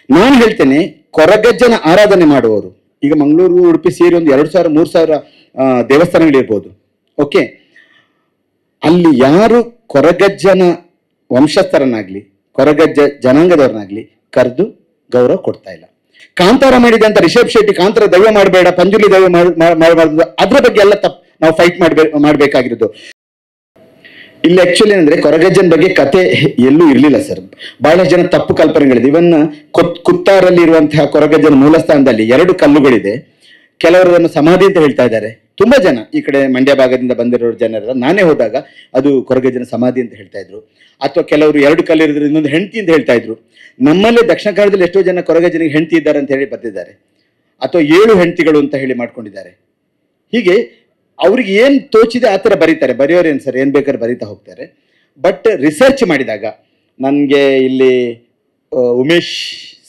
ನಾನು ಹೇಳ್ತೇನೆ, ಕೊರಗಜ್ಜನ ಆರಾಧನೆ ಮಾಡುವವರು, ಈಗ ಮಂಗಳೂರು ಉಡುಪಿ ಸೇರಿ ಒಂದು 2,000 3,000 ದೇವಸ್ಥಾನಗಳಿರ್ಬೋದು. ಓಕೆ, ಅಲ್ಲಿ ಯಾರು ಕೊರಗಜ್ಜನ ವಂಶಸ್ಥರನ್ನಾಗ್ಲಿ ಕೊರಗಜ್ಜ ಜನಾಂಗದವ್ರನ್ನಾಗ್ಲಿ ಕರೆದು ಗೌರವ ಕೊಡ್ತಾ ಇಲ್ಲ. ಕಾಂತಾರ ಮಾಡಿದಂತ ರಿಷಬ್ ಶೆಟ್ಟಿ ಕಾಂತಾರ ದೈವ ಮಾಡಬೇಡ, ಪಂಜುಲಿ ದೈವ ಮಾಡಬಾರ್ದು, ಅದ್ರ ಬಗ್ಗೆ ಎಲ್ಲ ನಾವು ಫೈಟ್ ಮಾಡ್ಬೇಕಾಗಿರೋದು. ಇಲ್ಲಿ ಆಕ್ಚುಲಿ ಏನಂದ್ರೆ ಕೊರಗಜ್ಜನ ಬಗ್ಗೆ ಕತೆ ಎಲ್ಲೂ ಇರ್ಲಿಲ್ಲ ಸರ್. ಬಹಳಷ್ಟು ಜನ ತಪ್ಪು ಕಲ್ಪನೆಗಳಿದೆ. ಇವನ್ ಕುತ್ತಾರಲ್ಲಿ ಇರುವಂತಹ ಕೊರಗಜ್ಜನ ಮೂಲಸ್ಥಾನದಲ್ಲಿ 2 ಕಲ್ಲುಗಳಿದೆ. ಕೆಲವರು ಅದನ್ನು ಸಮಾಧಿ ಅಂತ ಹೇಳ್ತಾ ಇದ್ದಾರೆ. ತುಂಬಾ ಜನ ಈ ಕಡೆ ಮಂಡ್ಯ ಭಾಗದಿಂದ ಬಂದಿರೋ ಜನರೆಲ್ಲ ನಾನೇ ಹೋದಾಗ ಅದು ಕೊರಗಜ್ಜನ ಸಮಾಧಿ ಅಂತ ಹೇಳ್ತಾ ಇದ್ರು. ಅಥವಾ ಕೆಲವರು 2 ಕಲ್ಲು ಇರಿದ್ರೆ ಇನ್ನೊಂದು ಹೆಂಡತಿ ಅಂತ ಹೇಳ್ತಾ ಇದ್ರು. ನಮ್ಮಲ್ಲೇ ದಕ್ಷಿಣ ಕನ್ನಡದಲ್ಲಿ ಎಷ್ಟೋ ಜನ ಕೊರಗಜ್ಜನಿಗೆ ಹೆಂಡತಿ ಇದ್ದಾರೆ ಅಂತ ಹೇಳಿ ಬರ್ತಿದ್ದಾರೆ, ಅಥವಾ 7 ಹೆಂಡತಿಗಳು ಅಂತ ಹೇಳಿ ಮಾಡ್ಕೊಂಡಿದ್ದಾರೆ. ಹೀಗೆ ಅವ್ರಿಗೆ ಏನ್ ತೋಚಿದೆ ಆ ಥರ ಬರೀತಾರೆ. ಬರೆಯೋರೇನು ಸರ್, ಏನ್ ಬೇಕಾದ್ರೆ ಬರೀತಾ ಹೋಗ್ತಾರೆ. ಬಟ್ ರಿಸರ್ಚ್ ಮಾಡಿದಾಗ ನನಗೆ ಇಲ್ಲಿ ಉಮೇಶ್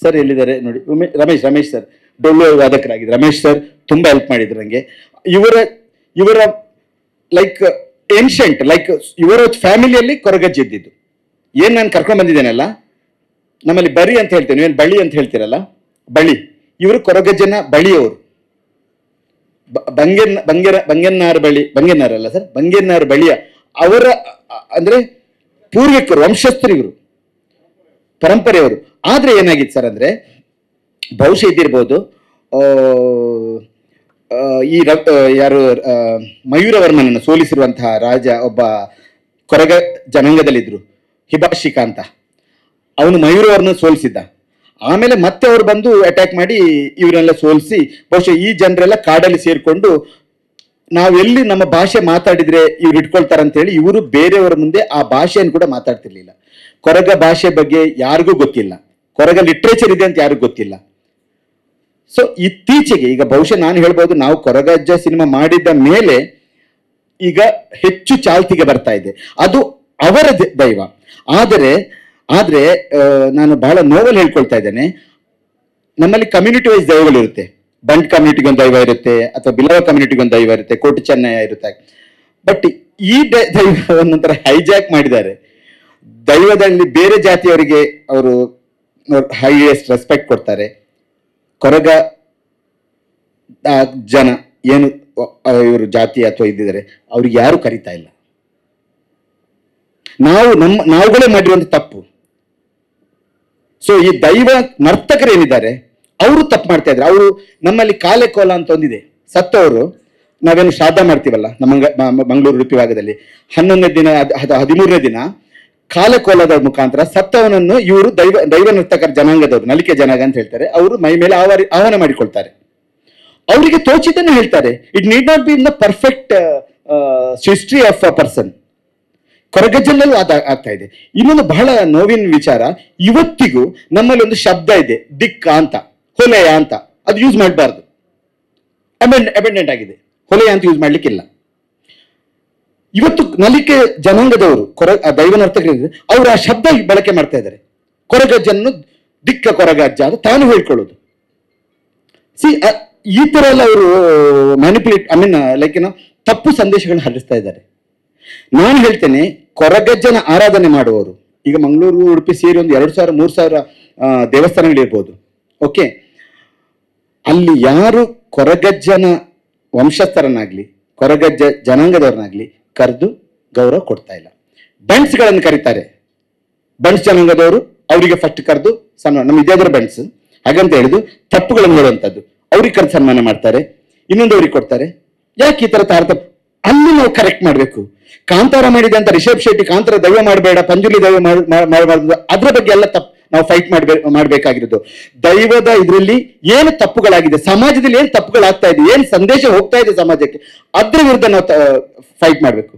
ಸರ್ ಎಲ್ಲಿದ್ದಾರೆ ನೋಡಿ, ರಮೇಶ್ ಸರ್ ಡೊಳ್ಳು ವಾದಕರಾಗಿದ್ರು. ರಮೇಶ್ ಸರ್ ತುಂಬಾ ಹೆಲ್ಪ್ ಮಾಡಿದ್ರು ನನಗೆ. ಇವರ ಲೈಕ್ ಏನ್ಷಂಟ್ ಲೈಕ್ ಇವರ ಫ್ಯಾಮಿಲಿಯಲ್ಲಿ ಕೊರಗಜ್ಜ ಇದ್ದಿದ್ದು. ಏನ್ ನಾನು ಕರ್ಕೊಂಡ್ ಬಂದಿದ್ದೇನಲ್ಲ, ನಮ್ಮಲ್ಲಿ ಬರಿ ಅಂತ ಹೇಳ್ತೇನೆ, ನೀವೇನು ಬಳಿ ಅಂತ ಹೇಳ್ತೀರಲ್ಲ, ಬಳಿ. ಇವರು ಕೊರಗಜ್ಜನ ಬಳಿಯವರು. ಬಂಗೆನ್ನಾರ ಅಲ್ಲ ಸರ್, ಬಂಗೆನ್ನಾರ ಬಳಿಯ ಅವರ ಅಂದ್ರೆ ಪೂರ್ವಿಕರು, ವಂಶಸ್ಥರು ಇವರು, ಪರಂಪರೆಯವರು. ಆದ್ರೆ ಏನಾಗಿತ್ತು ಸರ್ ಅಂದ್ರೆ, ಬಹುಶಃ ಇದ್ದಿರ್ಬೋದು, ಈ ಯಾರು ಮಯೂರವರ್ಮನನ್ನು ಸೋಲಿಸಿರುವಂತಹ ರಾಜ ಒಬ್ಬ ಕೊರಗ ಜನಾಂಗದಲ್ಲಿದ್ರು, ಹಿಬಾಷಿಕ ಅಂತ. ಅವನು ಮಯೂರವರ್ಮನ ಸೋಲಿಸಿದ್ದ. ಆಮೇಲೆ ಮತ್ತೆ ಅವ್ರು ಬಂದು ಅಟ್ಯಾಕ್ ಮಾಡಿ ಇವರೆಲ್ಲ ಸೋಲಿಸಿ, ಬಹುಶಃ ಈ ಜನರೆಲ್ಲ ಕಾಡಲ್ಲಿ ಸೇರ್ಕೊಂಡು ನಾವೆಲ್ಲಿ ನಮ್ಮ ಭಾಷೆ ಮಾತಾಡಿದ್ರೆ ಇವ್ರು ಇಟ್ಕೊಳ್ತಾರಂತ ಹೇಳಿ ಇವರು ಬೇರೆಯವರ ಮುಂದೆ ಆ ಭಾಷೆಯನ್ನು ಕೂಡ ಮಾತಾಡ್ತಿರ್ಲಿಲ್ಲ. ಕೊರಗ ಭಾಷೆ ಬಗ್ಗೆ ಯಾರಿಗೂ ಗೊತ್ತಿಲ್ಲ, ಕೊರಗ ಲಿಟ್ರೇಚರ್ ಇದೆ ಅಂತ ಯಾರಿಗೂ ಗೊತ್ತಿಲ್ಲ. ಸೊ ಇತ್ತೀಚೆಗೆ ಈಗ ಬಹುಶಃ ನಾನು ಹೇಳ್ಬೋದು, ನಾವು ಕೊರಗಜ್ಜ ಸಿನಿಮಾ ಮಾಡಿದ ಮೇಲೆ ಈಗ ಹೆಚ್ಚು ಚಾಲ್ತಿಗೆ ಬರ್ತಾ ಇದೆ. ಅದು ಅವರ ದೈವ. ಆದ್ರೆ ನಾನು ಬಹಳ ನೋವಲ್ಲಿ ಹೇಳ್ಕೊಳ್ತಾ ಇದ್ದೇನೆ, ನಮ್ಮಲ್ಲಿ ಕಮ್ಯುನಿಟಿ ವೈಸ್ ದೈವಗಳಿರುತ್ತೆ. ಬಂಟ್ ಕಮ್ಯುನಿಟಿಗೆ ಒಂದು ದೈವ ಇರುತ್ತೆ, ಅಥವಾ ಬಿಲವ ಕಮ್ಯುನಿಟಿಗೆ ಒಂದು ದೈವ ಇರುತ್ತೆ, ಕೋಟು ಚೆನ್ನಯ್ಯ ಇರುತ್ತೆ. ಬಟ್ ಈ ದೈವವನ್ನೊಂಥರ ಹೈಜಾಕ್ ಮಾಡಿದ್ದಾರೆ. ದೈವದಲ್ಲಿ ಬೇರೆ ಜಾತಿಯವರಿಗೆ ಅವರು ಹೈಯೆಸ್ಟ್ ರೆಸ್ಪೆಕ್ಟ್ ಕೊಡ್ತಾರೆ. ಕೊರಗ ಜನ ಏನು ಇವರು ಜಾತಿ ಅಥವಾ ಇದ್ದಿದ್ದಾರೆ ಅವ್ರಿಗೆ ಯಾರು ಕರೀತಾ ಇಲ್ಲ. ನಾವುಗಳೇ ಮಾಡಿರುವಂತ ತಪ್ಪು. ಸೊ ಈ ದೈವ ನರ್ತಕರೇನಿದ್ದಾರೆ ಅವರು ತಪ್ಪು ಮಾಡ್ತಾ ಇದ್ದಾರೆ. ಅವರು ನಮ್ಮಲ್ಲಿ ಕಾಲೆ ಕೋಲ ಅಂತ ಒಂದಿದೆ. ಸತ್ತವರು ನಾವೇನು ಶ್ರಾದ್ದ ಮಾಡ್ತೀವಲ್ಲ ನಮ್ಮ ಮಂಗಳೂರು ಉಡುಪಿ ಭಾಗದಲ್ಲಿ 11ನೇ ದಿನ 13ನೇ ದಿನ ಕಾಲಕೋಲದ ಮುಖಾಂತರ ಸತ್ತವನನ್ನು ಇವರು ದೈವ ನರ್ತಕರ ಜನಾಂಗದವರು, ನಲಿಕೆ ಜನಾಂಗ ಅಂತ ಹೇಳ್ತಾರೆ, ಅವರು ಮೈ ಮೇಲೆ ಆಹ್ವಾನ ಮಾಡಿಕೊಳ್ತಾರೆ. ಅವರಿಗೆ ತೋಚಿದ್ದನ್ನು ಹೇಳ್ತಾರೆ. It need not be in the perfect history of a person. ಕೊರಗಜ್ಜನಲ್ಲೂ ಆಗ್ತಾ ಇದೆ. ಇನ್ನೊಂದು ಬಹಳ ನೋವಿನ ವಿಚಾರ, ಇವತ್ತಿಗೂ ನಮ್ಮಲ್ಲಿ ಒಂದು ಶಬ್ದ ಇದೆ, ದಿಕ್ಕ ಅಂತ, ಹೊಲೆಯ ಅಂತ. ಅದು ಯೂಸ್ ಮಾಡಬಾರ್ದು, ಅಬೆಂಡೆಂಟ್ ಆಗಿದೆ. ಹೊಲೆಯ ಅಂತ ಯೂಸ್ ಮಾಡ್ಲಿಕ್ಕಿಲ್ಲ. ಇವತ್ತು ನಲಿಕೆ ಜನಾಂಗದವರು ದೈವ ನರ್ತಕರಿದ್ದಾರೆ, ಅವರು ಆ ಶಬ್ದ ಬಳಕೆ ಮಾಡ್ತಾ ಇದ್ದಾರೆ. ಕೊರಗಜ್ಜನ್ನು ದಿಕ್ಕ ಕೊರಗಜ್ಜ ಅಂತ ತಾನು ಹೇಳ್ಕೊಳ್ಳೋದು. ಈ ತರ ಎಲ್ಲ ಅವರು ಮ್ಯಾನಿಪುಲೇಟ್ ಲೈಕ್ ಏನೋ ತಪ್ಪು ಸಂದೇಶಗಳನ್ನ ಹರಡಿಸ್ತಾ ಇದ್ದಾರೆ. ನಾನು ಹೇಳ್ತೇನೆ, ಕೊರಗಜ್ಜನ ಆರಾಧನೆ ಮಾಡುವವರು, ಈಗ ಮಂಗಳೂರು ಉಡುಪಿ ಸೇರಿ ಒಂದು 2,000 3,000 ದೇವಸ್ಥಾನಗಳಿರ್ಬೋದು. ಓಕೆ, ಅಲ್ಲಿ ಯಾರು ಕೊರಗಜ್ಜನ ವಂಶಸ್ಥರನ್ನಾಗ್ಲಿ ಕೊರಗಜ್ಜ ಜನಾಂಗದವ್ರನ್ನಾಗ್ಲಿ ಕರೆದು ಗೌರವ ಕೊಡ್ತಾ ಇಲ್ಲ. ಬಂಟ್ಸ್ಗಳನ್ನು ಕರೀತಾರೆ. ಬಂಟ್ಸ್ ಜನಾಂಗದವರು ಅವರಿಗೆ ಫಸ್ಟ್ ಕರೆದು ಸನ್ಮಾನ, ನಮ್ಮ ಇದ್ಯಾವ್ರ ಬಂಟ್ಸ್ ಹಾಗಂತ ಹೇಳಿದು ತಪ್ಪುಗಳನ್ನು ಹೇಳುವಂಥದ್ದು, ಅವ್ರಿಗೆ ಕರೆದು ಸನ್ಮಾನ ಮಾಡ್ತಾರೆ, ಇನ್ನೊಂದವ್ರಿಗೆ ಕೊಡ್ತಾರೆ. ಯಾಕೆ ಈ ತರ ತಾರತಮ್ಯ? ಅಲ್ಲಿ ನಾವು ಕರೆಕ್ಟ್ ಮಾಡ್ಬೇಕು. ಕಾಂತಾರ ಮಾಡಿದಂತ ರಿಷಬ್ ಶೆಟ್ಟಿ ಕಾಂತಾರ ದೈವ ಮಾಡಬೇಡ, ಪಂಜುಲಿ ದೈವ ಮಾಡಬಾರ್ದು, ಅದ್ರ ಬಗ್ಗೆ ಎಲ್ಲ ನಾವು ಫೈಟ್ ಮಾಡ್ಬೇಕಾಗಿರೋದು. ದೈವದ ಇದರಲ್ಲಿ ಏನು ತಪ್ಪುಗಳಾಗಿದೆ, ಸಮಾಜದಲ್ಲಿ ಏನ್ ತಪ್ಪುಗಳಾಗ್ತಾ ಇದೆ, ಏನ್ ಸಂದೇಶ ಹೋಗ್ತಾ ಇದೆ ಸಮಾಜಕ್ಕೆ, ಅದ್ರ ವಿರುದ್ಧ ನಾವು ಫೈಟ್ ಮಾಡ್ಬೇಕು.